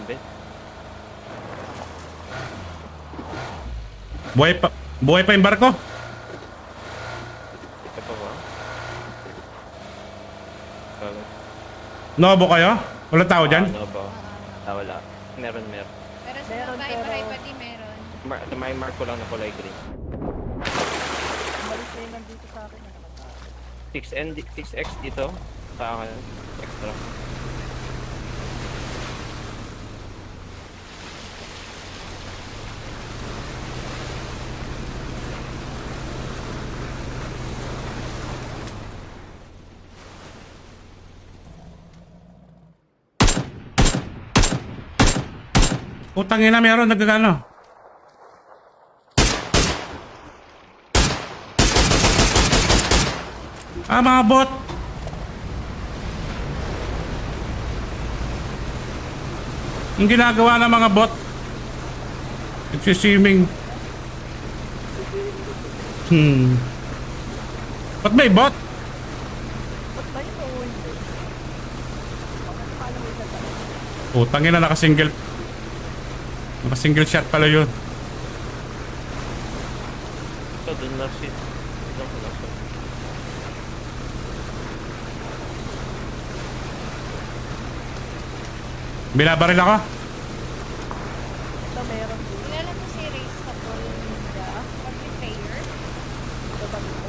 bombe. Buhay pa yung barko? Ito pa ba? Nobo kayo? Wala tao dyan? Ano ba? Wala. Meron. Pero sa mga iba-iba di meron. May mark ko lang na kulay green. Umalis na yun nandito sa akin. 6X dito. Sa akin. Extra. Utang ina, meron nagagano. Mga bot. Yung ginagawa ng mga bot. Nagsiswimming. Ba't may bot? Ba't ba yun o hindi? Bakit paano mo ito? Utang ina, nakasingle shot pala yun. So, dun na si... Dun ko na siya. Binabaril ako. Ito meron dito. Kilala mo si Race sa Ninja? Player? Ito ba dito?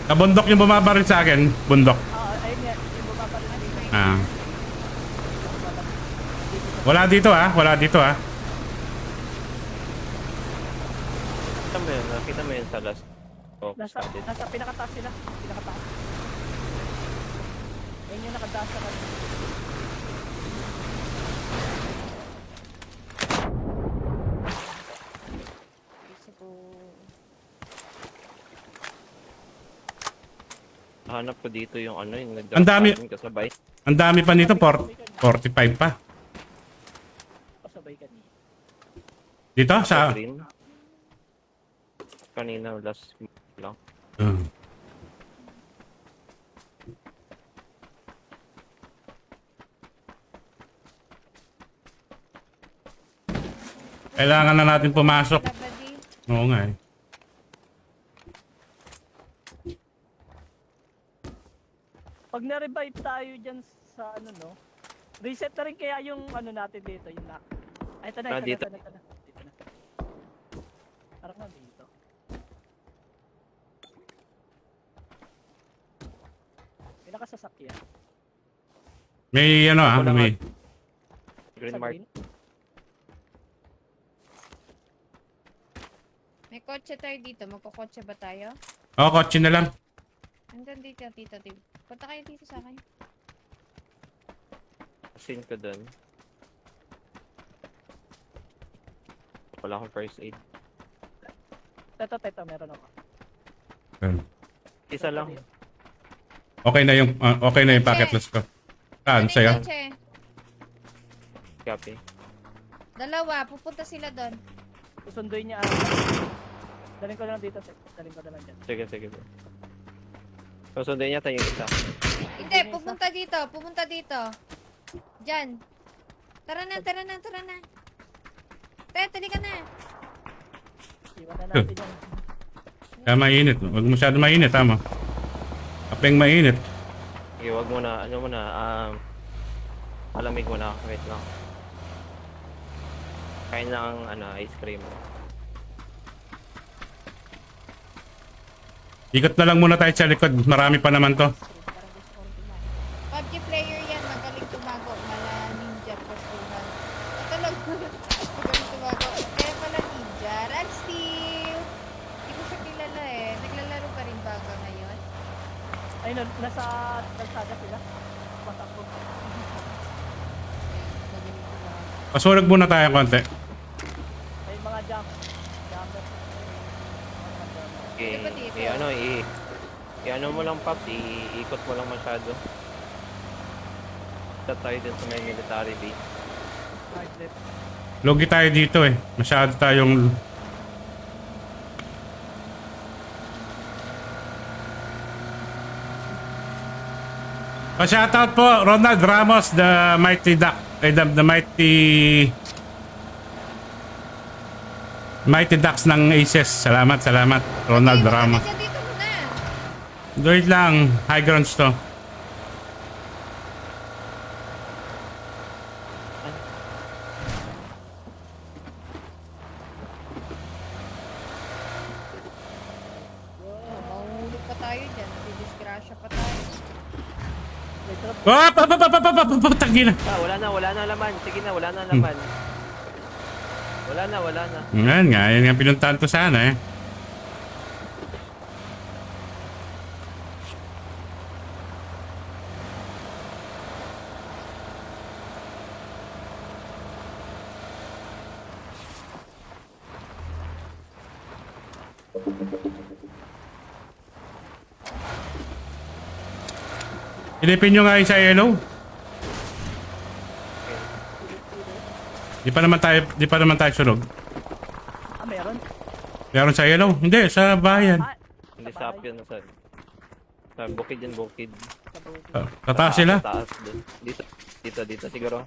Nabundok yung bumabaril sa akin. Bundok. Ayun yan. Yung bumaba rin dito. Wala dito wala dito Nakita mo yun sa last. Oh, Nasa pinakataas sila. Pinakataas. Ayun yung nakataas sa kanila. Hanap ko dito yung ano, yung nag-drop Ang dami. sa akin kasabay. Ang dami pa nito. 45 pa. Pasabay kanina. Dito? Sa... Green. Kanina, last lang. Kailangan na natin pumasok. Labadi. Oo nga Pag na-revive tayo dyan sa ano no, reset na rin kaya yung ano natin dito, yung lock. Ay, ito na. Dito na. Parang nga dito. May nakasasakyan. May may... Green Sa mark. green. May kotse tayo dito. Magkakotse ba tayo? Kotse na lang. Hanggang dito, Tito. Punta kayo dito sa akin. Scene ko dun. Wala akong first aid. Teto, meron ako. Isa lang. Okay na yung packet list ko. Saan? Sa'yo? Kotse. Copy. Dalawa. Pupunta sila doon. Susunduin niya Daling ko na lang dito, daling ko na lang dyan. Sige. Susundin niya tayo yung isa. Hindi, pupunta dito. Pupunta dito. Diyan. Tara na. Tali ka na. Iwan na natin yan. Kaya mainit. Huwag masyado mainit, tama. Kapeng mainit. Okay, wag mo na, malamig mo na. Wait lang. Kain lang ice cream. Ikot na lang muna tayo sa likod. Marami pa naman to. PUBG player yan. Magaling tumago. Mala ninja pasuhan. Tulog. Magaling tumago. Kaya pala ninja. Rag Steel. Hindi ko siya kilala eh. Naglalaro pa rin baga ngayon. Ay, nasa kalsada sila. Patakbo. Magaling tumago. Pasurag muna tayo konti. May mga jumper. Okay, Pwede ba dito? i-ano mo lang, Pops. Iikot mo lang masyado. Ito tayo din sa may military base. Hard left. Logi tayo dito eh. Masyado tayong... Pa-shoutout po, Ronald Ramos, the mighty duck. The mighty ducks ng Aces. Salamat, Ronald Ramos. Dito muna. Wait lang, high grounds to. Mahulog pa tayo dyan. Didisgrasya pa tayo. May trap. Tangina. Wala na laman. Sige na, wala na laman. Wala na. Yan nga pinuntahan ko sana eh. Ilipin nyo nga yung sa yellow. Di pa naman tayo sunog. Ah, meron? Meron sa yellow? Hindi, sa bayan. Ah, Hindi sa up yun, sir. Sa bukid yan, bukid. sa bukid. Tataas sila. Sa taas dun. Dito siguro.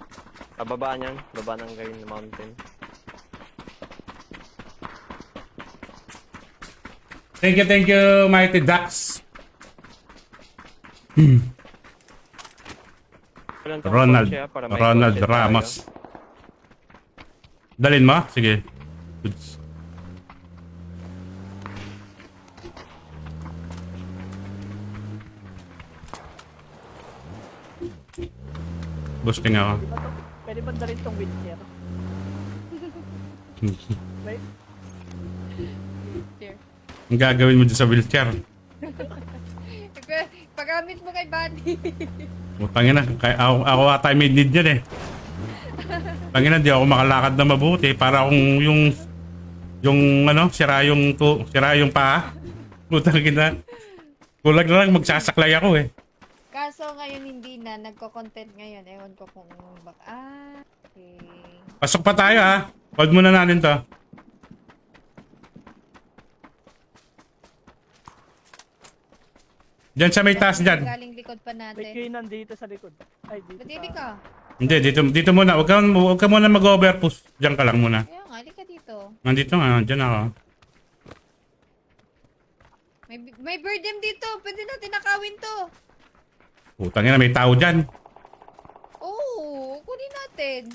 Pababaan yan. Baba ng Green Mountain. Thank you, Mighty Ducks. Walang tong Ronald kotse, para may Ronald kotse tayo. Ramos. Dalin mo? Sige. Goods. Boosting ako. Pwede ba dalhin tong wheelchair? Wait. Here. Ang gagawin mo dyan sa wheelchair? Paggamit mo kay Buddy. Tangina, ako ata may need yan eh. Tangina, di ako makalakad na mabuti para akong yung ano, sira yung paa. Putang ina. Kulang na lang magsasaklay ako eh. Kaso ngayon hindi na. Nagko-content ngayon. Ewan ko kung okay. Pasok pa tayo ha. Hold muna natin to. Diyan sa may taas dyan. Galing likod pa May natin. queue nandito sa likod. Ay, dito Ba't sa... ka? Hindi, dito muna. Huwag ka muna mag-overpush. Diyan ka lang muna. Kaya nga, halika dito. Nandito nga, diyan ako. May birdem dito. Pwede natin nakawin to. Putang ina, may tao dyan. Oo, kunin natin.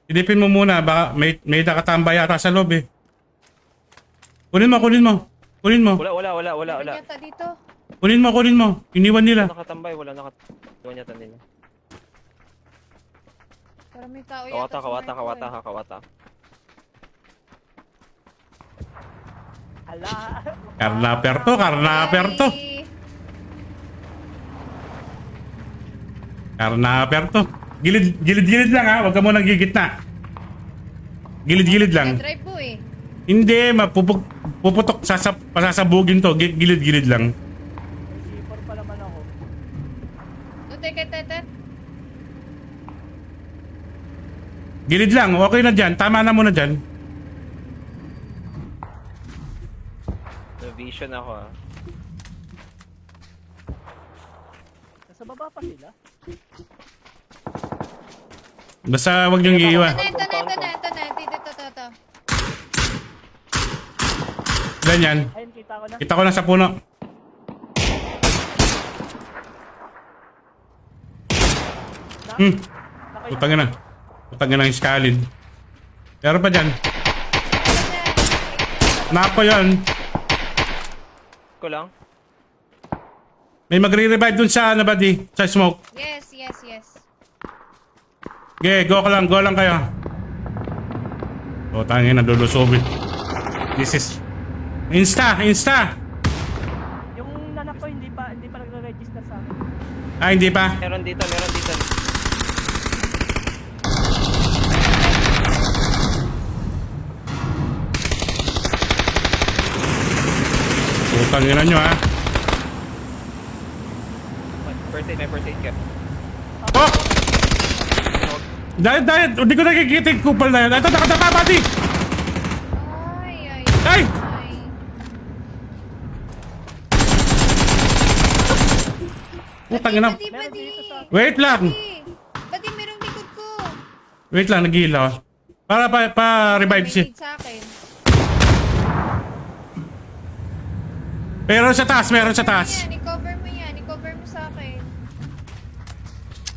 Silipin mo muna, baka may nakatambay yata sa loob eh. Kunin mo. Wala. Meron yata dito. Kunin mo. Iniwan nila. Nakatambay, wala nakatambay yata nila. Para may tao yata. Kawata. Ala. Karnaper to. Karnaper to. Gilid lang ha, huwag ka muna gigitna. Gilid lang. Drive mo eh. Hindi, puputok, pasasabugin to. Gilid lang. May C4 pa naman ako. Teka, tete. Gilid lang, okay na dyan. Tama na muna dyan. May vision ako ah. Nasa baba pa sila. Basta huwag niyong iiwan. Ito na. Dito. Ganyan. Ayun, kita ko na. Kita ko na sa puno. Nakita Putangin na yung Scalid. Meron pa dyan. Nako yun. Ko lang. May magre-revive dun sa ano ba di? Sa smoke. Yes. Okay, go lang kayo. O, tangin na lulusobin. This is... Insta! Yung nanak ko hindi pa nagre-register sa akin. Ah, hindi pa? Meron dito. Putangin na nyo ha. May first aid ka. Oh! Dahil, hindi ko nakikita yung kupal na yun. Ito, nakatapa, buddy! Ay. Ay! Putang ina. Badi. Meron dito sa- Wait lang. Badi, merong likod ko. Wait lang, nag-iilaw. Para pa-revive May siya. need sa akin. Pero sa taas, meron sa taas. Yan, i-cover mo yan. I-cover mo sa akin.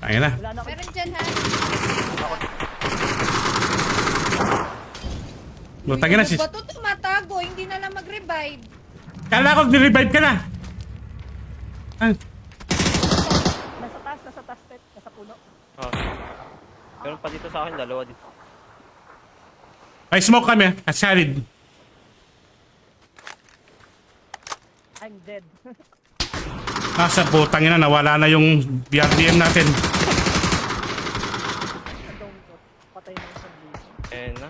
Ayun na. Wala na ako. Meron dyan, ha? Lutang ina sis. Bato tumatago. Hindi na lang mag-revive. Kala ko, nirevive ka na. Ah, Nasa taas, Ted. Nasa puno. Oh. Meron pa dito sa akin, dalawa dito. ay, smoke kami. Solid. I'm dead. Sa putang ina, nawala na yung BRDM natin. Andong ko. Patay na isang dito. Ayan na.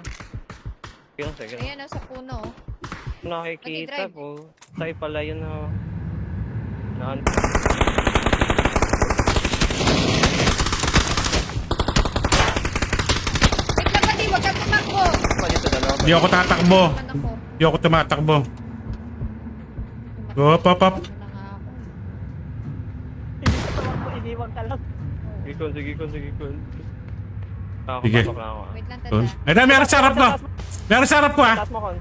Sige. Ayan, nasa puno. Nakikita Pati drive. po. Tayo pala yun ho. Naan. Wait lang, Badi. Huwag kang tumakbo. Pa dito dalawa. Di ako tatakbo. Naman ako. Di ako tumatakbo. Up. Ano na nga ako. Hindi sa tawag mo, iniwang ka lang. Sige ko. Sige. Pasok na ako. Wait lang, Doon. tanda. Ay, na, meron sa harap ko. Meron sa harap ko, ah. Taas mo kon.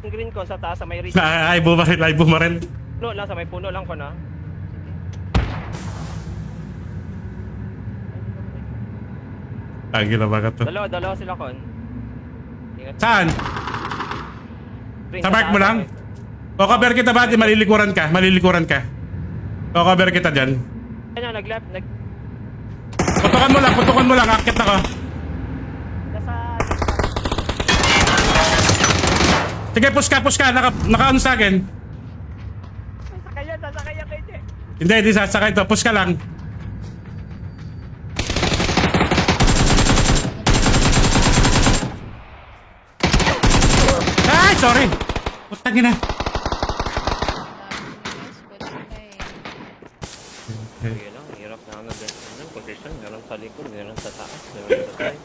Yung green ko sa taas sa may reach. Ay, bumaril, ay, bumaril. Puno lang sa may puno lang ko na. Tagi na ba ka to? Dalawa sila kon. Ingat. Saan? Green, Sa mark taas, mo lang? Cover kita ba? Malilikuran ka. Cover kita dyan. Ayan na, nag-left. Putukan mo lang. Akit ako. Nasa... Sige, push ka. Naka-ano sa akin. Nasakay yan kayo, Jay. Hindi sasakay to. Push ka lang. Ay, sorry. Putang ina. Sige lang, hirap na ano din. Anong position? Meron sa likod, meron sa taas, meron sa tayo.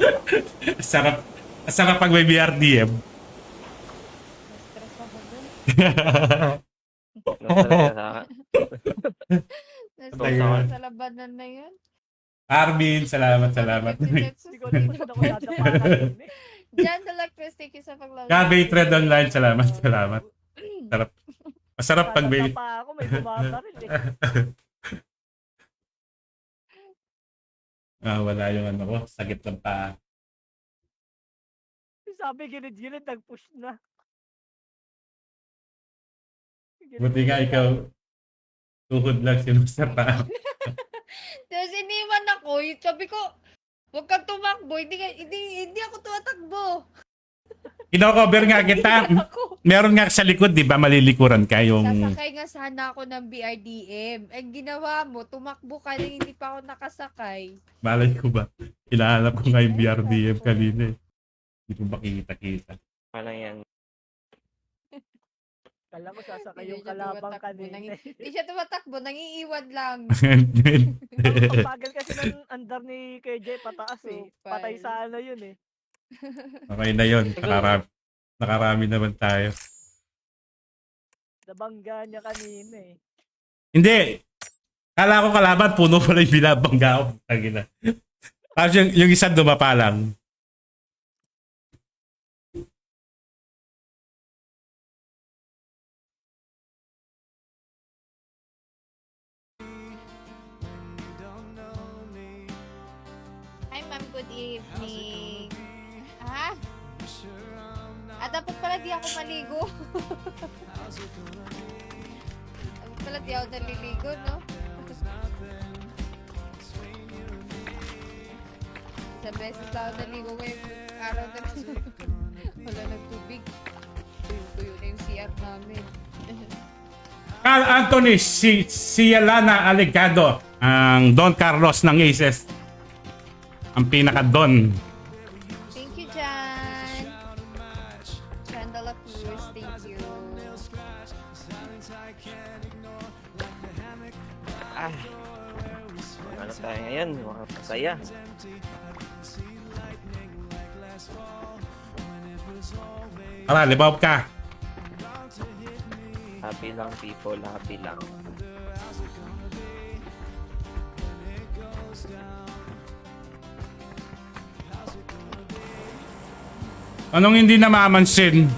Sarap pag may BRDM. Na-stress ako dun. Nasa Na-stress ako sa labanan na yun. Armin, salamat. Hindi ko alam kung saan ako nadapakan. Jan, the Lactose, thank you sa paglalaro. Gabi Thread Online, salamat. Sarap. Masarap pag may... Pa ako, may bumabaril eh. wala yung ano ko, sagit ng paa. Sabi gilid-gilid, nag-push na. Buti nga ikaw, tuhod lang sinusa pa. Tapos iniwan ako, sabi ko, huwag kang tumakbo, hindi ako tumatakbo. Kino-cover nga kita. Ako. Meron nga sa likod, di ba? Malilikuran ka yung... Sasakay nga sana ako ng BRDM. Ang ginawa mo, tumakbo ka na hindi pa ako nakasakay. Malay ko ba? Hinahanap ko nga yung BRDM kanina eh. Hindi ko makikita-kita. Ano yan? Kala mo sasakay Hindi yung siya kalabang tumatakbo, kanina. Hindi siya tumatakbo, nangiiwan lang. Ang bagal kasi ng andar ni KJ pataas eh. Supal. Patay sa ano yun eh. Okay na yun. Nakarami naman tayo. Nabangga niya kanina eh. Hindi. Kala ko kalaban, puno pala yung binabangga ko. Tangina. Tapos yung isa dumapa lang. Hi ma'am, good evening. Ah? Dapat pala di ako maligo. Dapat pala di ako naliligo, no? Isang beses lang ako naligo ngayong araw na wala nagtubig. Tuyo na yung CR namin. Carl Anthony Cialana Alegado, ang Don Carlos ng Aces. Ang pinaka-Don. Thank you, Jan. Chandala Cruz, thank you. Ano tayo ngayon? Mga pasaya. Tara, libaw ka. Happy lang people, happy lang. Anong hindi namamansin?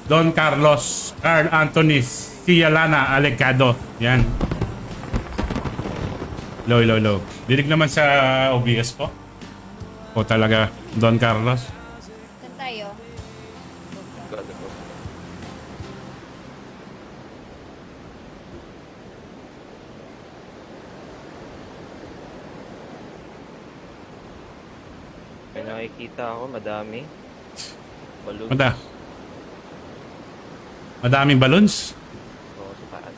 Don Carlos, Carl Anthony, Sia Lana, Alegado. Yan. Low. Dinig naman sa OBS po. O talaga, Don Carlos. Saan tayo? God of War. May nakikita ako, madami. Balloon. Madaming balloons. Oo, sa taas.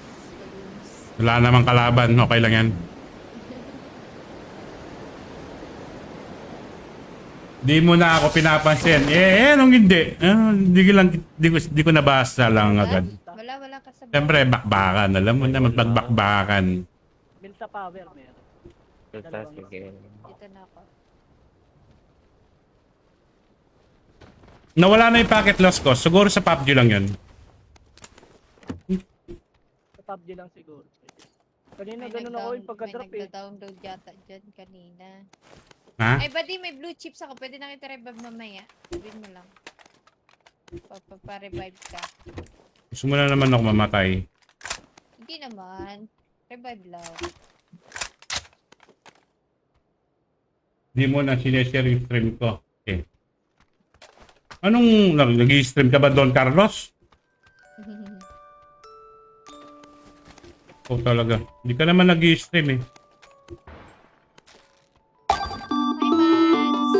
Wala namang kalaban. Okay lang yan. Di mo na ako pinapansin. Anong hindi? Di ko nabasa lang agad. Wala kasabay. Siyempre, bakbakan. Alam mo naman, pagbakbakan. Milta power meron. Taas, sige. Dito na ako. Nawala na yung packet loss ko. Siguro sa PUBG lang yun. Sa PUBG lang siguro. Kanina ganun ako yung pagka-drop May eh. nagda-download yata dyan kanina. Ha? Ay, buddy, may blue chips ako. Pwede na kita revive mamaya. Sabihin mo lang. Pa-revive ka. Gusto mo na naman ako mamatay. Hindi naman. Revive lang. Di mo na sineshare yung stream ko. Okay. Anong nag-i-stream ka ba, Don Carlos? Oh, talaga. Hindi ka naman nag-i-stream eh. Hi, Mads!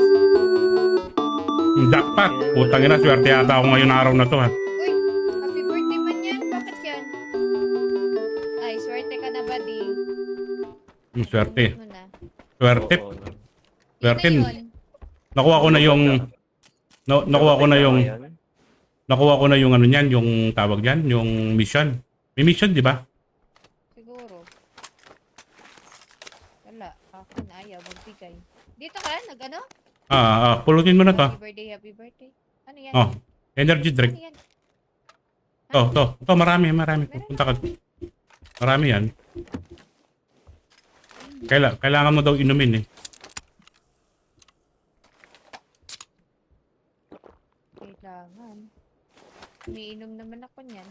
Jackpot. Putang ina, swerte yata ako ngayon araw na to ha. Uy, happy birthday man yan. Bakit yan? Ay, swerte ka na, buddy. Swerte. Mo na. Swerte. Oo, no. Swerte. Yun na yun. Nakuha ko na yung... nakuha ko na yung... Ayan. Nakuha ko na yung ano niyan, yung tawag diyan, yung mission. May mission, di ba? Siguro. Wala. Ako na ayaw magbigay. Dito ka? Nag-ano? Pulutin mo na to. Happy birthday, happy birthday. Ano yan? Oh, energy Ano drink. yan? To, marami. Punta ka. Marami yan. Kailangan mo daw inumin eh. Kailangan. Umiinom naman ako niyan.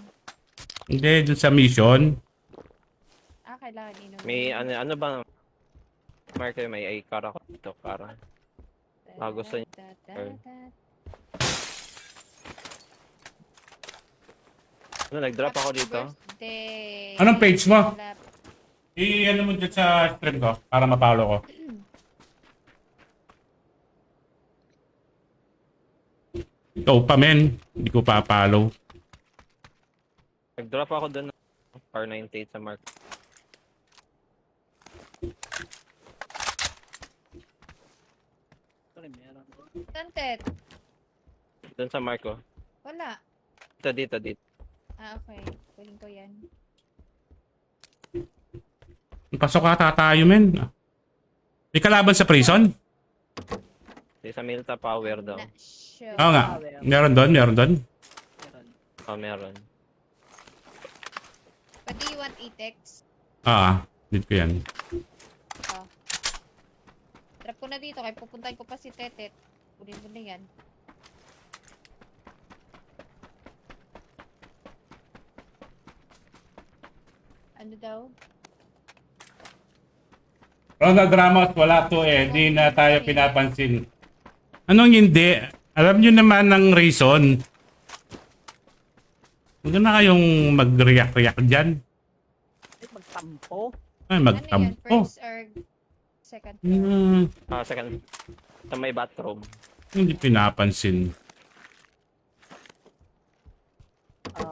Hindi, dun sa mission. Kailangan inom. May ano ba? Marker, may car ako dito, para. gusto niya. Ano, nag-drop ako dito. Birthday. Anong page mo? Wala. Ano mo dyan sa stream ko para mapalo ko. Ikaw pa men, hindi ko pa-follow. Nag-drop ako doon. Par 98 sa mark. Sorry, meron. Tantet. Doon sa mark ko. Wala. Dito. Okay. Kunin ko yan. Pasok ata tayo men. May kalaban sa prison? Di sa Milta Power daw. Na show. Oo nga. Meron doon. Meron. Oh, meron. Pwede you want e-text? Dito ko yan. Trap ko na dito. Kaya pupuntahin ko pa si Tetet. Kunin mo na yan. Ano daw? Ronald Ramos, wala to eh. Di na tayo pinapansin. Anong hindi? Alam nyo naman ng reason. Huwag na kayong mag-react dyan. Magtampo. Ay, Ano yan? magtampo. First or second floor? Second. Sa may bathroom. Hindi pinapansin. Ito.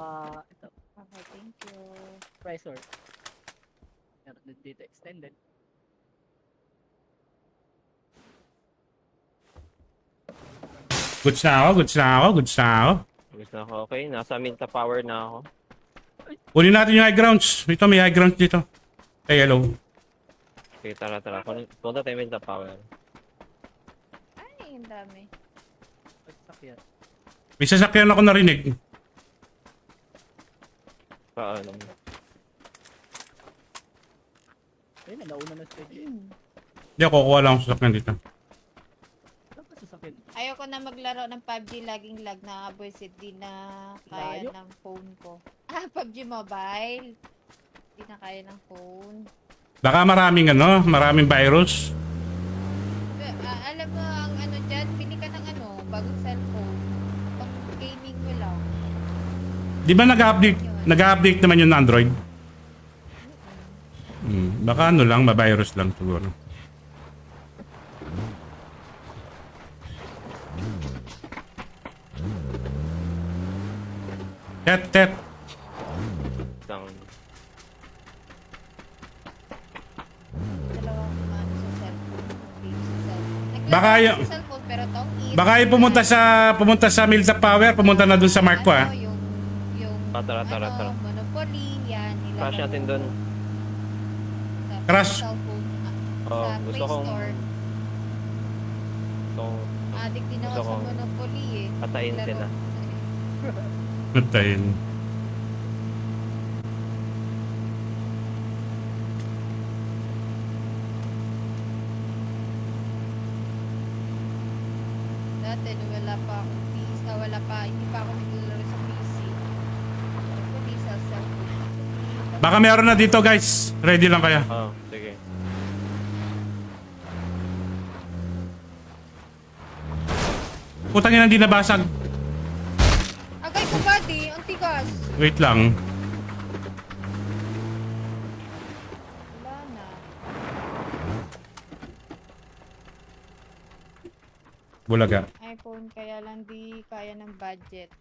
Okay, thank you. Pressure. Meron din dito extended. Goods na ako. Gusto ko, okay. Nasa Milta Power na ako. Kunin natin yung high grounds. Ito, may high grounds dito. Hey, hello. Okay, tara. Punta tayo Milta Power. Ay, ang dami. Pagsakyan. May sasakyan ako narinig. Paano? Ayun, nauna na stage. Hindi ako kukuha lang ang sasakyan dito. Saan ka sasakyan? Ayoko na maglaro ng PUBG, laging lag na buisit, di na kaya Layo. ng phone ko. PUBG Mobile. Di na kaya ng phone. Baka maraming virus. Alam mo ang ano dyan, pili ka ng bagong cellphone. Pang gaming mo lang. Di ba nag-update naman yung Android? Baka ma-virus lang siguro. Tet. Isang Dalawang sa cellphone. Game sa cellphone. Baka Naglaro yung- sa cellphone pero tong Baka yung pumunta sa Mills of Power, pumunta na dun sa Mark ko ah. Yung Tara. Monopoly, yan. crash natin doon. Crash. Cellphone, Oh, sa gusto Play kong Store. Addict din ako gusto sa kong Monopoly eh. patayin Laro. sila. Patayin. Dati, nung wala pa akong PC, hindi pa ako naglalaro sa PC. Monopoly sa cellphone. Baka meron na dito guys. Ready lang kaya. Oh, sige. Putang ina, hindi nabasag. Agay ko buddy, ang tigas. Wait lang. Wala na. Bulaga. iPhone kaya lang di kaya ng budget.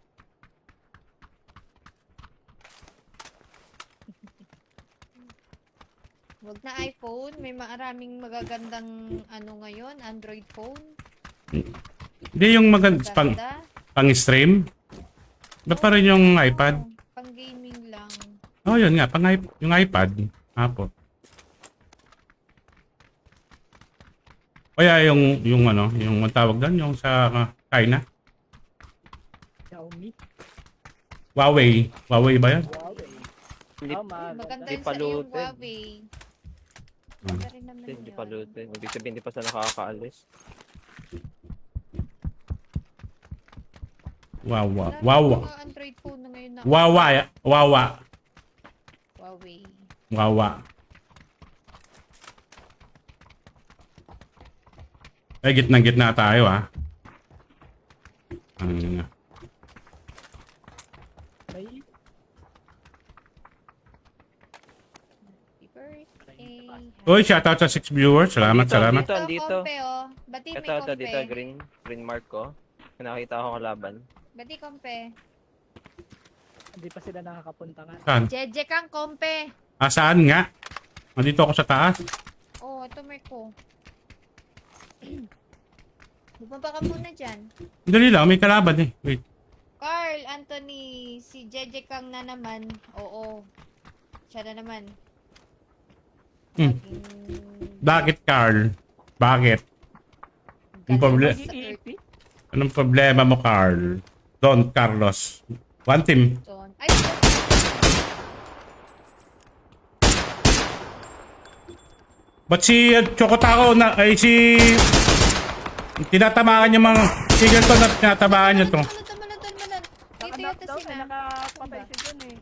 Wag na iPhone, may maraming magagandang ngayon, Android phone. Hindi yung pang stream. Ba pa rin yung iPad? Pang gaming lang. Oh, yun nga, yung iPad. Apo. Kaya yung ang tawag doon, yung sa China. Xiaomi. Huawei ba yan? Huawei. Hindi, Maganda Di yun sa yung palutin. Huawei. Maganda rin naman hindi yun. pa lutin. Ibig sabihin, hindi pa sila nakakaalis. Wawa. Wala mga Android phone na ngayon na Wawa. Huawei. Ay, gitna tayo ah. May Happy birthday. Uy, shoutout sa 6 viewers. Salamat. Dito. Kompe oh. Bati may Ito, kompe. dito, green mark ko. Nakita ko kalaban. Bati kompe. hindi pa sila nakakapunta nga. Saan? Jeje kang kompe. Saan nga? Nandito ako sa taas. Oh, ito may ko. Bumaba ka muna dyan. Dali lang, may kalaban eh. Wait. Carl, Anthony, si Jeje Kang na naman. Oo. Siya na naman. Hmm. Laging- Bakit, Carl? Bakit? Ang problem- EEP? Anong problema mo, Carl? Don Carlos. One team. John. Ay, Ba't si Chocotao tinatamaan yung mga tigil to na tinatamaan niya to. Tumalon. Dito yata Naka-knockdown, sila. nakapatay siya dyan eh.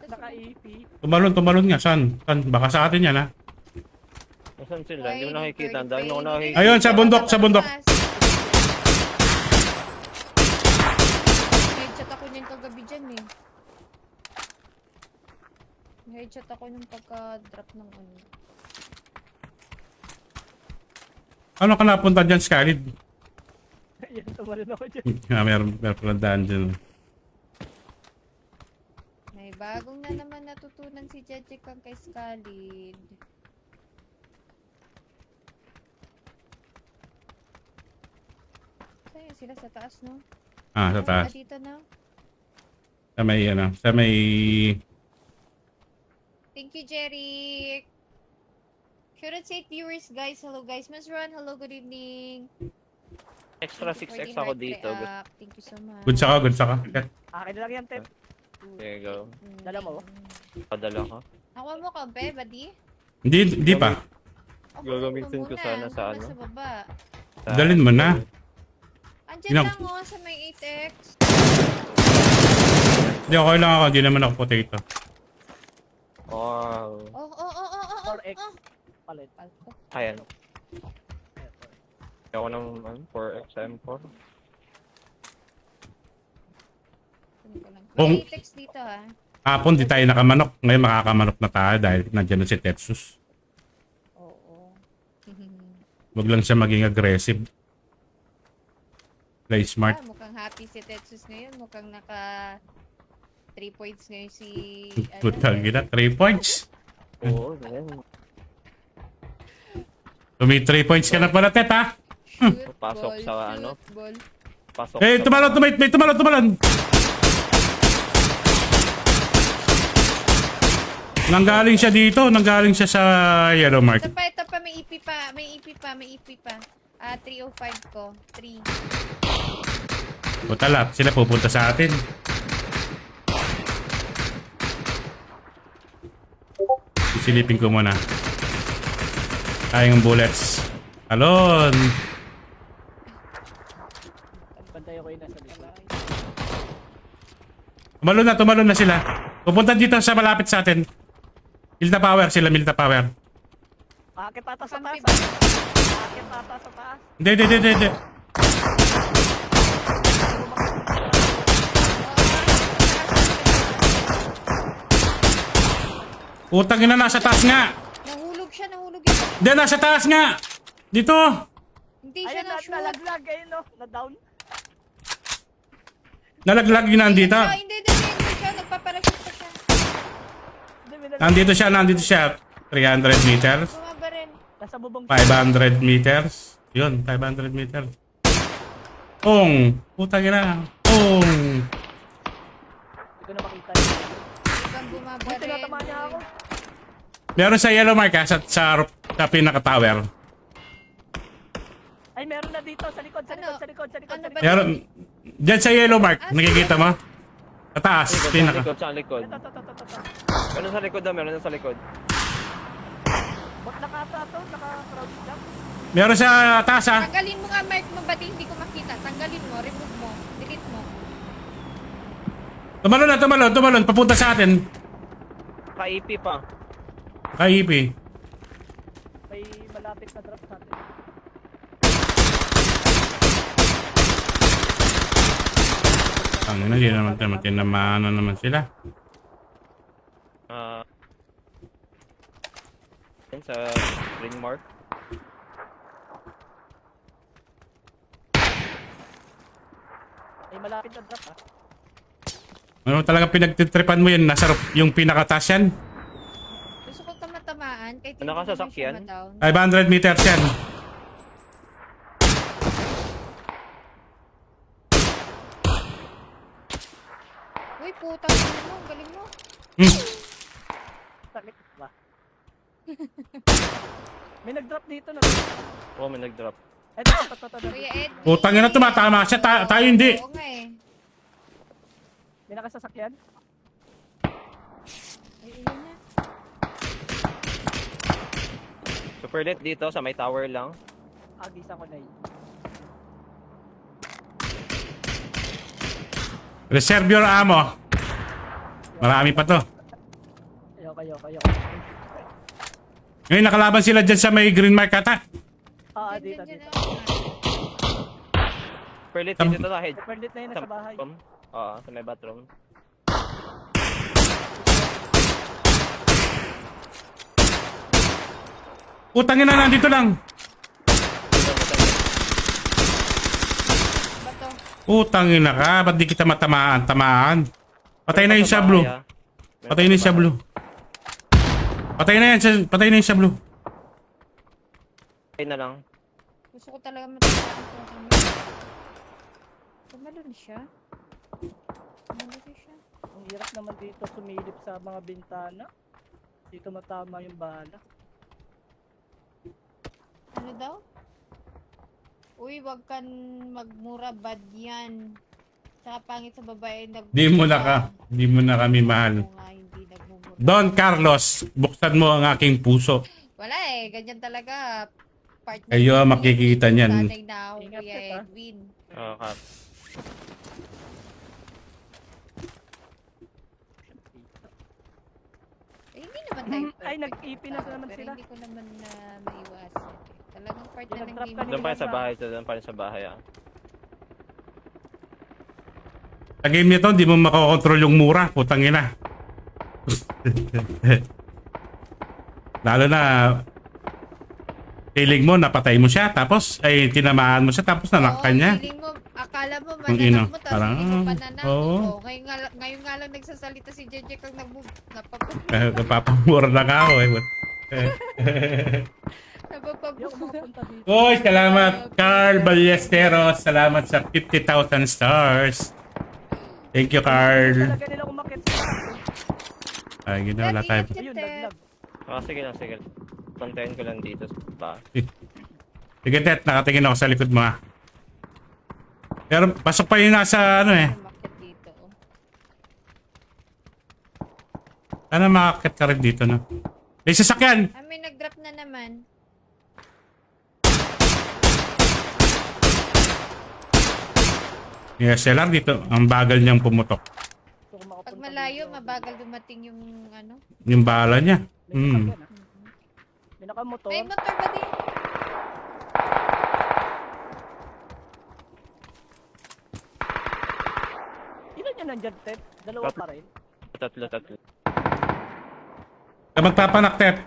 Naka-EP. Tumalon nga. Saan? Baka sa atin yan ha. Nasaan sila? Hindi ko Ay, nakikita. Ang dami ko birthday. nakikita. Ayun, sa bundok. Headshot ako niyan kagabi dyan eh. Headshot ako nung pagka-drop ng ano. Ano ka napunta dyan, Skyrid? Yan, tumalun ako dyan. Meron pala daan dyan. May bagong na naman natutunan si Jeje Kang kay Skalid. Saan sila sa taas, no? Sa taas. Dito na. Sa may Thank you, Jerry. Should say viewers, guys. Hello, guys. Miss Ron, hello, good evening. Extra Thank you 6x for the ako heart dito. react. Thank you so much. Good sa ka, good sa ka. Ket. Akin na lang yan, Tep. There you go. Dala mo? Padala ka. Nakuha mo ka, be, buddy? Hindi pa. Oh, Gagamitin ko muna. sana Huwag sa ka na ano. sa baba. Dalhin mo na. Andyan Ilang- lang oh, sa may 8x. Hindi, okay lang ako. Hindi naman ako potato. Wow. Oh. 4x. Palit. Palpo. Ayan. Ako ng 4x M4. Kunin ko lang. Kung- May 8x dito ha. Hapon, di tayo nakamanok. Ngayon makakamanok na tayo dahil nandiyan na si Tetsus. Oo. Wag lang siya maging aggressive. Play smart. Mukhang happy si Tetsus ngayon. Mukhang naka 3 points ngayon si... Putang ina, 3 points. Oo, yan. Tumi 3 points ka na pala, Tet, ha? Shoot, Pasok ball, sa shoot, ano? ball. Pasok. Eh, tumalon, may tumalon. Nanggaling siya dito, nanggaling siya sa yellow mark. Ito pa, may EP pa. 305 ko. 3. Butala, sila pupunta sa atin. Isilipin ko muna. Tayong bullets. Talon! Bantay ako yung nasa likod. Tumalon na sila. Pupunta dito sa malapit sa atin. Milta power sila, Milta power. Akit ata sa taas. Akit ata sa taas. Hindi. Utang ina, nasa taas nga. Nahulog siya. Hindi, nasa taas nga. Dito. Hindi siya Ayun, na-shoot. nalaglag. Ayun, no? Na-down. Nalaglag yun nandito. Hindi siya. Nagpaparashoot pa siya. Nandito siya. 300 meters. Bumaba rin. Nasa bubong. 500 meters. Yun, 500 meters. Putang ina. Hindi ko na makita. Hanggang bumaba Buti rin. natama niya ako. Meron sa yellow mark ha, sa pinaka-tower. Ay, meron na dito. Sa likod. Ano? Ano ba? Meron, dyan sa yellow mark, nakikita mo? Sa taas, pinaka. Sa likod. Ito. Meron sa likod daw, meron sa likod. Bot nakata to. Naka-crowd lang. Meron sa taas ha. Tanggalin mo nga, Mark mo. Ba't hindi ko makita? Tanggalin mo. Remove mo. Delete mo. Tumalon, papunta sa atin. Ka-EP pa. Kay EP. May malapit na drop sa atin. Ang ina, di naman tayo matinamaan na naman sila. Yan sa ring mark. May malapit na drop, Ano talaga pinagtitripan mo yan? Nasa yung pinakataas yan? Gusto ko tamatamaan. Kahit Ano ka, naman sasakyan? siya ma-down. 500 meters yan. Uy, putang ina mo. Galing mo. Sakit ba? May nag-drop dito na. Oo, may nag-drop. Ito. Kuya Ed. Putang ina, tumatama siya. Tayo hindi. Oo nga eh. May nakasasakyan. Ay, iyan na. Super lit dito sa may tower lang. Agisa ko na yun. Reserve your ammo. Marami pa to. Ayoko. Ngayon nakalaban sila dyan sa may green mark ata. Dito. Super lit dito sa head. Perlit na yun nasa bahay. bathroom. Oo, sa may bathroom. Putang ina, nandito lang. Bato. Putang ina ka. Ba't di kita tamaan? Patay na yung sa blue. Patay na yung sa blue. Patay na yung sa blue. Patay na lang. Gusto ko talaga matamaan ko. Tumalon siya. Ang hirap naman dito sumilip sa mga bintana. Dito matama yung bala. Ano daw? Uy, wag kan magmura, bad yan. Tsaka pangit sa babae nag... Di mo na kami mahal. Oo nga, hindi nagmumura. Don Carlos, buksan mo ang aking puso. Wala eh, ganyan talaga. Partner Ayo, ni- makikita niyan. Sanay na ako, Ingat Kuya ka, ha? Edwin. Oo, Kap. Eh, hindi naman tayo Ay, perfect nag-EP na tao, naman pero sila. hindi ko naman na maiwasan. Talagang part Yung na ng nag-drop game. kanina. Doon pa rin sa bahay. Doon pa rin sa bahay, ah. Sa game nito, hindi mo makokontrol yung mura. Putang ina. Lalo na feeling mo, napatay mo siya, tapos ay tinamaan mo siya, tapos nanak ka niya. feeling mo, akala mo Ang ina, mananak mo, tapos parang, hindi mo pananak. oo. Oo, ngayon nga lang nagsasalita si JJ kang Napapamura lang ako eh. Yung makapunta dito. Uy, salamat Carl Ballesteros. Salamat sa 50,000 stars. Thank you, Carl. Talaga nila umakit sa taas. Ay, ginawa tayo. Ayun, naglag. Sige lang, sige. Pantayin ko lang dito sa bahay. Sige, Tet, nakatingin ako sa likod mo ha. Pero pasok pa yun nasa ano eh. Umakyat dito. Oh. Sana makakit ka rin dito no. May sasakyan! Ah, may nag-drop na naman. Yes, SLR dito. Ang bagal niyang pumutok. Gusto ko makapunta Pag malayo, dito. mabagal dumating yung ano. Yung bala niya. May Hmm. sasakyan, ah. May nakamotor. May motor ba din? Ilan yan nandyan, Ted? Dalawa pa rin. Tatlo. Magpapanak, Tet.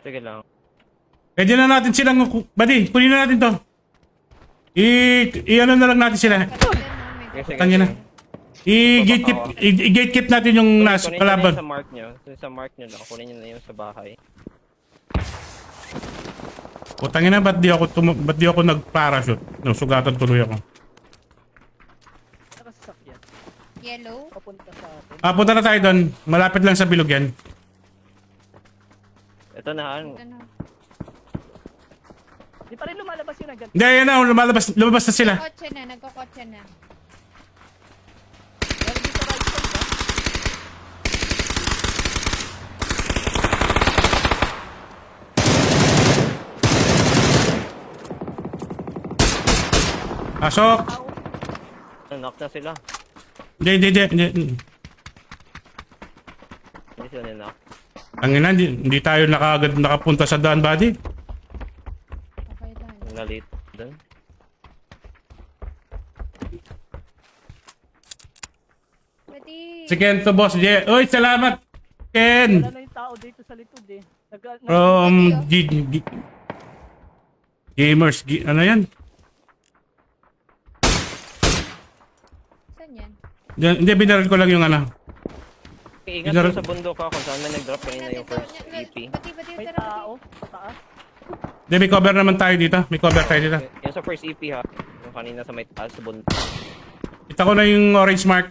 Sige lang. Pwede na natin silang... Buddy, kunin na natin to. I-ano na lang natin sila. Sige, Tangina. I-gatekeep natin yung nasa Kunin kalaban. sa mark nyo. Sa mark nyo lang. Kunin nyo na yung sa bahay. Putangin na, ba't di ako nag-parachute? No, sugatan tuloy ako. Nakasasakyan. Yellow? Papunta sa atin. Punta na tayo doon. Malapit lang sa bilog yan. Ito na, Ano? Di pa rin lumalabas yun nandyan. Hindi, yan na. Lumabas na sila. Nagkokotse na, nagkokotse na. Meron dito right side, ah. Pasok. knock na sila. Hindi. Hindi sila knock. Tangina, hindi tayo agad nakapunta sa daan, buddy. Okay lang. Nalit doon. Pwede. Si Ken to, boss. Uy, salamat, Ken. Wala na yung tao dito sa likod eh. From Gamers. Ano yan? Saan yan? Hindi, binaril ko lang yung ano. Ingat Inar- ko sa bundok ka kung saan man nag-drop kanina yung first EP. Pati, May tara, tao sa taas. Hindi, may cover naman tayo dito. May cover tayo dito. Yung sa first EP ha. Yung kanina sa may taas sa bundok. Kita ko na yung orange mark.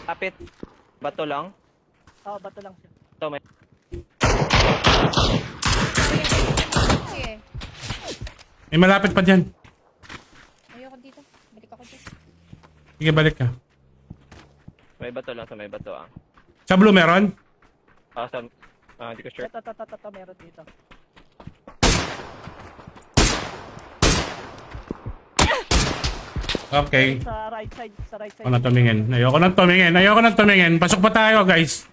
Kapit. Bato lang. Oo, bato lang siya. Ito may... Sige. May malapit pa dyan. Ayoko dito. Balik ako dito. Sige, balik ka. May bato lang sa may bato ah. Sa blue meron? Hindi ko sure. Ito, meron dito. Okay. Sa right side, Ayoko na tumingin. Pasok pa tayo, guys.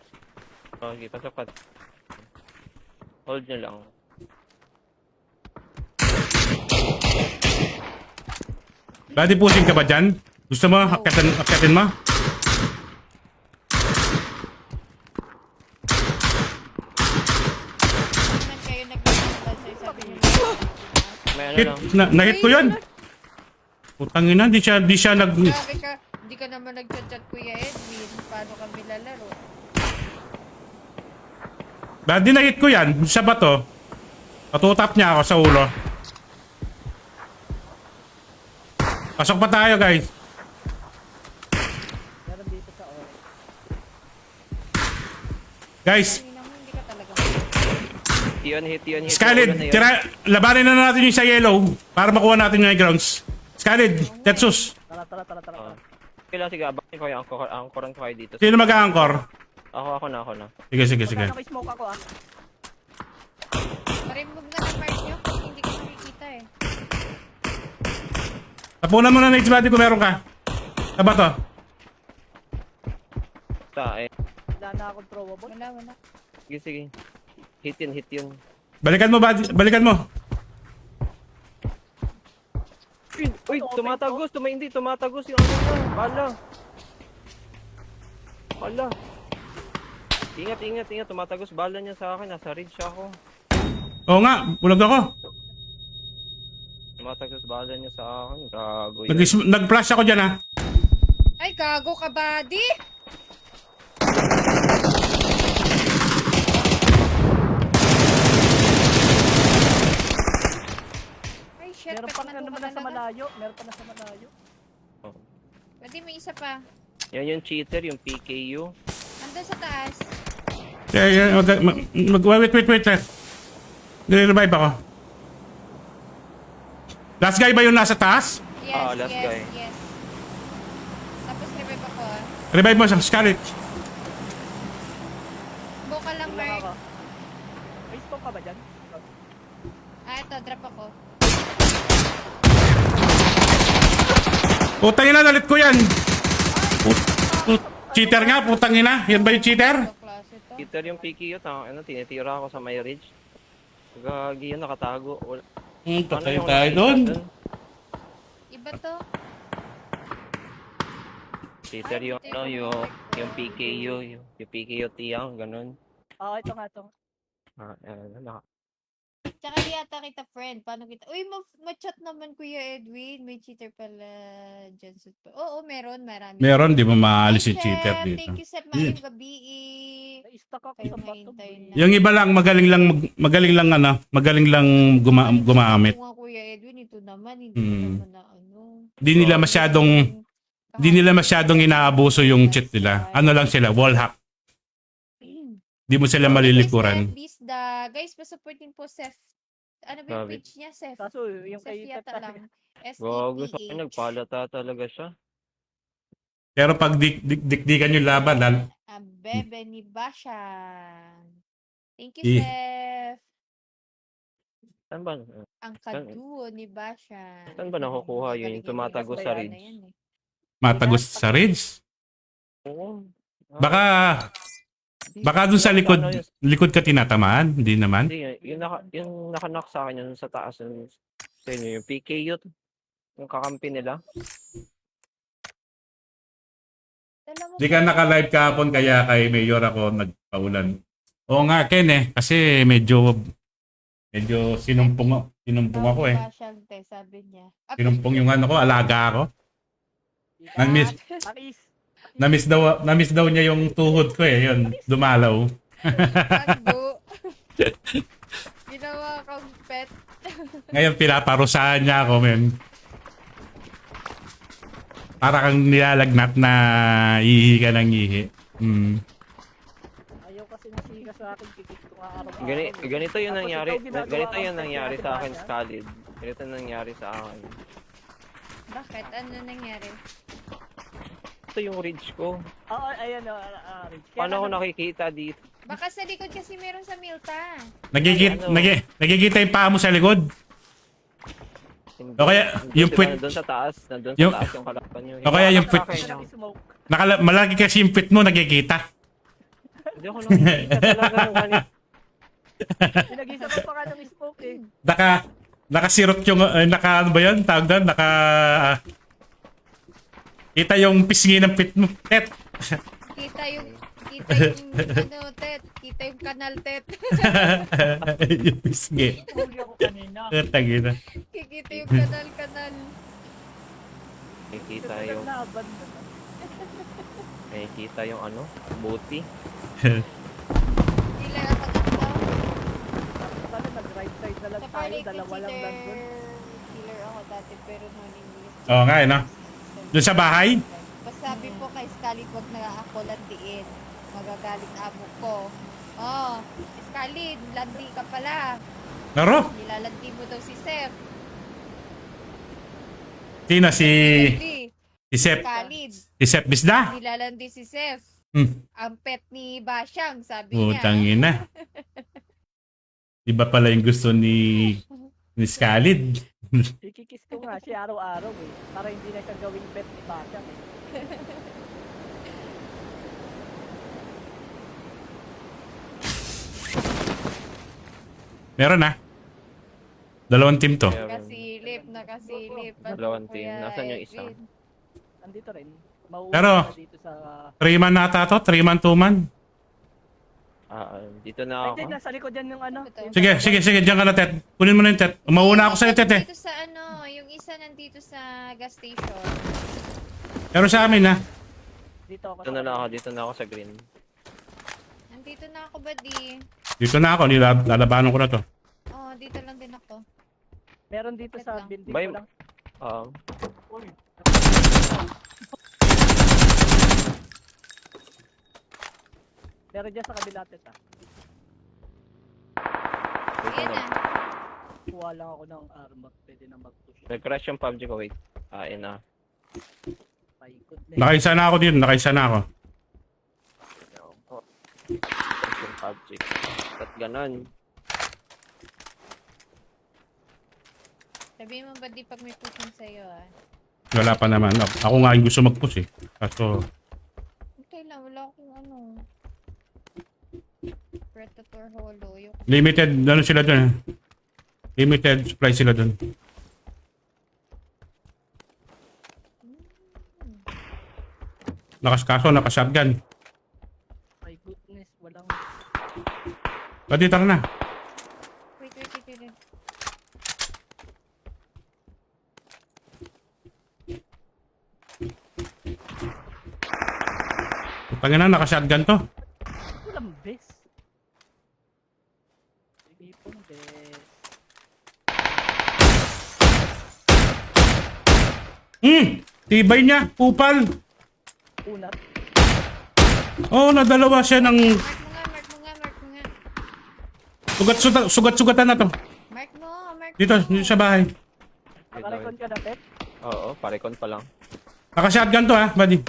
Okay, pasok pa. Hold nyo lang. Buddy, pusing ka ba dyan? Gusto mo? Akyatin mo? Naman kayo naglalabas sa sabi niyo. May ano Hit, lang. na-hit ko yun. Putangin na, di siya nag... Grabe ka. Hindi ka naman nagchat-chat, Kuya Edwin. Paano kami lalaro? Buddy, na-hit ko yan. Sa bato. Patutap niya ako sa ulo. Pasok pa tayo, guys. Meron dito sa orange. Guys, Kanina mo, hindi ka talaga Hit Scarlet, yung ulo na yun. tira, labanin na natin yung sa yellow para makuha natin yung high grounds. Scarlet, Tetsus, Ah. Kailan sige, abakin ko yung angkoran ko kayo dito. sino mag-anchor? Ako na. Sige. Naka-smoke ako ah. Ma-remove na ng mark nyo kasi hindi ko nakikita eh. Tapunan mo na na body kung meron ka. Taba to. Wala na akong throwable. Wala. Sige. Hit yun. Balikan mo, body, balikan mo. Uy, tumatagos yung ano na. Bala. Ingat, tumatagos bala niya sa akin, nasa ridge ako. Oo nga, bulag ako. Tumatagos bala niya sa akin, gago yan. Nag-flash ako dyan ha. Ay, gago ka, buddy! Ay, shit, Meron ba't pa naman na sa talaga? malayo. Pwede may isa pa. Yan yung cheater, yung PKU. Nandun sa taas. Wait. Nire-revive ako. Last guy ba yung nasa taas? Yes, Last guy. yes. Tapos revive ako ah. Revive mo siya, Scarlet. Buka lang, Wala Mark. ako. May smoke ka ba dyan? Ito, drop ako. Putang ina, nalit ko yan. Cheater nga, putang ina. Yan ba yung cheater? Ito, klase to. Cheater yung PKU, tinitira ako sa may ridge. Gagi yun, nakatago. Patay yung tayo nakita doon. Iba to. Cheater yung yung PKU, yung PKU tiyang, ganun. Ito nga. Tsaka di ata kita friend. Paano kita? Uy, ma-chat naman Kuya Edwin. May cheater pala dyan. Oo, meron. Marami. Meron, di mo maalis Hi, si cheater Chef. dito. Thank you, Chef. Maayong gabi. Na-stuck ako Kayo sa may bato. intern na. Yung iba lang, magaling lang gumamit. Kung nga Kuya Edwin, ito naman. Hindi Hmm. naman na ano. Di nila masyadong inaabuso yung cheat nila. Ano lang sila, wall hack. Di mo sila malilikuran. Bisda. Guys, pa-supportin po Seth. Ano ba yung Grabe. page niya, Seth? Kaso yung Seth kay yata Tep lang. Gago sa akin, S-E-T-H. nagpalata talaga siya. Pero pag dikdikan yung laban, Ang bebe ni Bashan. Thank you, Eh. Seth. Saan ba? Ang kaduo ni Bashan. Saan ba nakukuha yun? Yung tumatagos sa ridge? eh. matagos sa ridge. Oo. Baka dun sa likod ka tinatamaan, hindi naman. Hindi, yung nakanak sa akin yun sa taas yun. Sa inyo, yung PKU, yung kakampi nila. Alam mo, Di ka naka-live kahapon kaya kay Mayor ako nagpaulan. Oo nga Ken kasi medyo sinumpong ako eh. Bashan, te, sabi niya. Sinumpong yung ano ko, alaga ako. Na-miss, Akis. na-miss daw niya yung tuhod ko eh, yun, dumalaw. Tando. Ginawa kang pet. Ngayon pinaparusahan niya ako, men. Para kang nilalagnat na ihi ka ng ihi. Ayaw kasi nasika sa akin. Kikis ko nga araw-araw. Ganito yung Tapos nangyari. ikaw ginagawa Ganito kang yung pet nangyari na sa akin, Sebastian. Skalid. Ganito yung nangyari sa akin. Bakit? Ano nangyari? Ito yung ridge ko. Oo, ayan o. Rich. Kaya Paano ako nga- nakikita dito? Baka sa likod kasi meron sa Milta. Nagigita yung paa mo sa likod. O kaya, yung pwit- Nandun sa taas. Nandun sa yung- taas yung kalaban nyo. o kaya yung Sa pwit- akin, Kaya no? naki-smoke. Malaki kasi yung pit mo, nagkikita. Hindi ako nakikita talaga ng ganito. Pinag-isa ko pa nga ng smoke eh. Nakasirot yung, ano ba yun? Tawag doon, kita yung pisngi ng pit mo. Kita yung ano, Tet. Kita yung kanal, Tet. Yung pisngi. Huli ako kanina. Tagina. Kikita yung kanal. Nakikita Ito yung, naglaban. nakikita yung ano, booty. Hindi lang ang daw. Sana nag-right side na lang Sa tayo. parlay ko Dalawa lang nandun. killer ako dati pero noon English. Oo nga no? Doon sa bahay? Basta sabi po kay Scully, wag na ako landiin. Magagalit amo ko. Oh, Scarlett, landi ka pala. Laro? Nilalandi mo daw si Seth. Sino? Si Sep. Scarlett, Si Sep Bisda? nilalandi si Seth. Hmm. Ang pet ni Basyang, sabi niya. Putang ina. Iba pala yung gusto ni Scarlett. Ikikis ko nga siya araw-araw eh. Para hindi na siya gawing pet ni Basha eh. Meron na. Dalawang team to. Meron. Nakasilip. Dalawang team. Nasaan yung isa? Nandito rin. Mauuna Pero- na dito sa... 3-man nata to? 3-man, 2-man? Dito na Ay, ako. dyan, nasa likod dyan yung ano. Ito. yung- Sige, diyan ka na, Tet. Kunin mo na yung Tet. Umauna ako sa'yo, Tet eh. Dito sa yung isa nandito sa gas station. Pero sa amin, ha? Dito ako. Dito na lang ako. Dito na ako sa green. Nandito na ako, buddy. Dito na ako. Lalabanan ko na to. Oh, dito lang din ako. Meron dito sa Wait lang. building Bay- ko lang. Meron dyan sa kabila teta. Dito Ayan na. na. Kuha lang ako ng armor. Pwede na mag-push. Nag-crash yung PUBG ko. Wait. Na. My goodness. Nakaisa na ako dito. Nakaisa na ako. Crash yung PUBG. At ganon. Sabihin mo, buddy, pag may pushing sa'yo, ah. Wala pa naman. Ako nga yung gusto mag-push eh. Kaso, Okay lang, wala akong Predator Holo. Yung limited, ano sila dun eh. Limited supply sila dun. Kaso, naka-shotgun. My goodness. Walang... Pwede, tara na. Wait. Putangin na, naka-shotgun to. Walang best. Hindi pong best. Tibay niya, kupal. Unat. Oh, nadalawa siya ng Mark mo nga. sugat-sugatan na to. Mark mo. Dito sa bahay. Nakarekon ka na, Pet? Oo, parekon pa lang. Naka-shotgun to ha, buddy.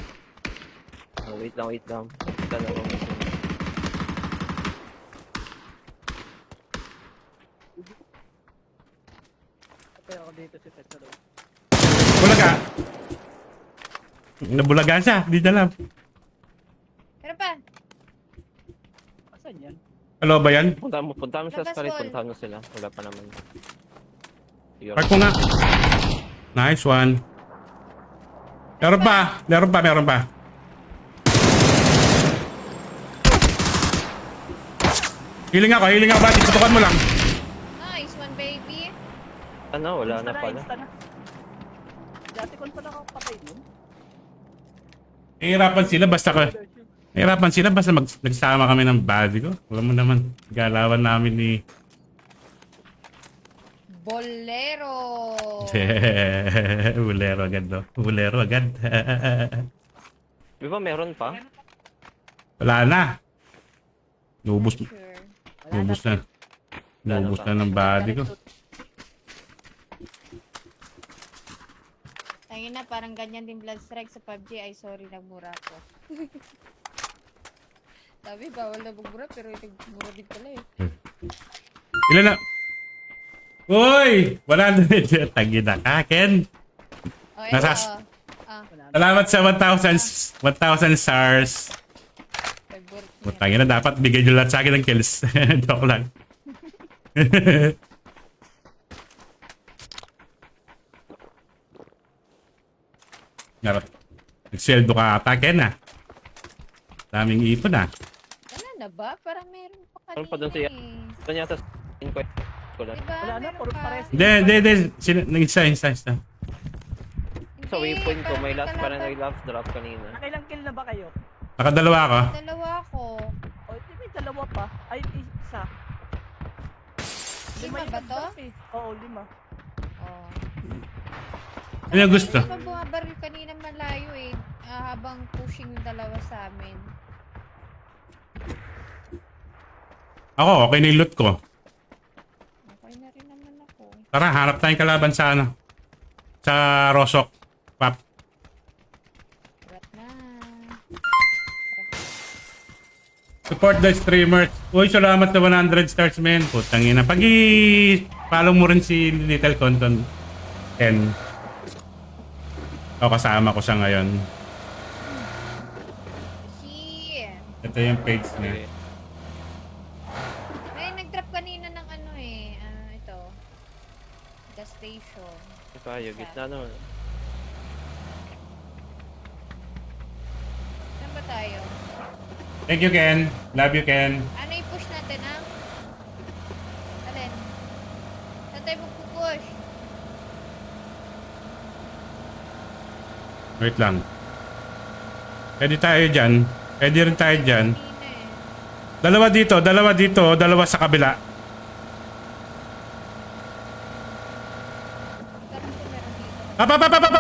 Wait lang. Kita na lang. Kapay ako dito si Pet sa loob. Bulaga. Nabulagaan siya, di alam. Pero pa, Asan yan? Ano ba yan? Punta mo sa Labas, Scarlet. Paul. Puntahan mo sila. Wala pa naman. Yun. Park ko nga. Nice one. Meron pa. Healing ako, buddy. Tutukan mo lang. nice one, baby. Wala na pala. Insta na. Dati ko pa nakapatay nun. Nahihirapan sila basta nagsama kami ng buddy ko. Alam mo naman, galawan namin ni... Bolero. Bulero agad do. Bulero agad. Di ba meron pa? Wala na. Nubos Sure. na. Nubos na ng body ko. Ayun na, parang ganyan din blood strike sa PUBG. Ay, sorry, nagmura ko. Sabi, bawal na magmura, pero nagmura din pala eh. Ilan na? Uy! 100. Tagi na ka, Ken. Oh, Nasas- eto, ah, Salamat sa 1,000 stars. favorite niya. Putangin na, dapat bigay nyo lahat sa akin ng kills. Joke lang. Narap. Nagsweldo ka ata, Ken ah. Daming ipon ah. Wala na ba? Parang meron pa kanina Meron pa dun siya. eh. Ito yata sa inquest ko lang. Diba? Wala na, Meron puro pa. pares. Hindi. Nag-isa. Sa Hindi, waypoint ko, may parang parang may last drop kanina. Nakailang kill na ba kayo? Nakadalawa ako. Dalawa ko. O, di may dalawa pa. Ay, isa. Lima yung ba to? nag-drop eh. Oo, 5. Oh. Ano yung gusto? Hindi pa bumabaril kanina malayo eh. Habang pushing yung dalawa sa amin. Ako, okay na yung loot ko. Okay na rin naman ako. Tara, hanap tayong kalaban sa ano. Sa Rosok. Pap. Urat na. Support the streamers. Uy, salamat na 100 stars, men. Putang ina. Pag i-follow mo rin si Little Conton 10. O, kasama ko siya ngayon. Shit. Ito yung page niya. Okay. May nag-drop kanina ng ano eh. Ito. Gas station. Tayo, gitna naman. Saan ba tayo? Thank you, Ken. Love you, Ken. Ano i-push natin, ah? Alin? Saan tayo magpupush? Wait lang. Pwede tayo dyan. Pwede rin tayo dyan. Kanina eh. Dalawa dito, dalawa sa kabila. Tarang ko meron dito. Up.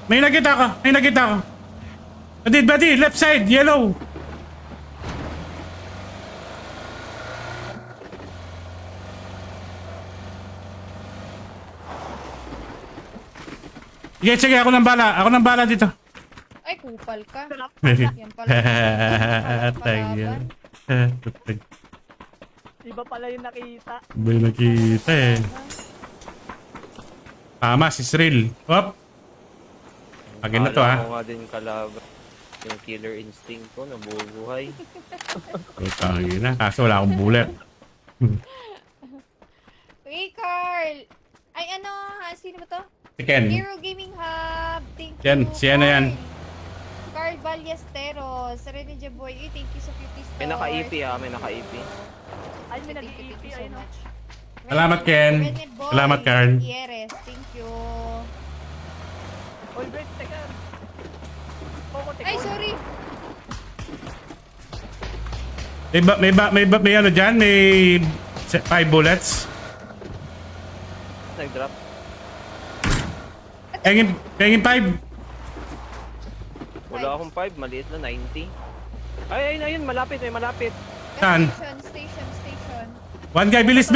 May nakita ko. Buddy, left side, yellow. Sige, ako nang bala dito. Ay, kupal ka. Yan Yan pala. Tayo. Iba pala yung nakita. May nakita eh. Tama, si Sril. Hop. Agin na to Akala ha. ko nga din kalaban. Yung killer instinct ko, nabubuhay. Tangin na. Kaso wala akong bullet. Hey, Carl! Ay, ano? Sino ba to? Si Ken. Hero Gaming Hub. Thank Yan, you, si ano yan? Carl Ballesteros. Rene Jaboy. Uy, thank you sa 50 stars. May naka-EP may naka-EP. Ay, may Thank you, nag-iipi. so Ayun, oh. much. Salamat, Ken. Rene Boy Salamat, Carl. Gutierrez. Thank you. Oy, wait, teka. Ay, sorry. May ano dyan? May 5 bullets. Nag-drop. Pengin 5. Wala akong 5, maliit na 90. Ay, ayun, malapit. Saan? Station. One guy, bilis.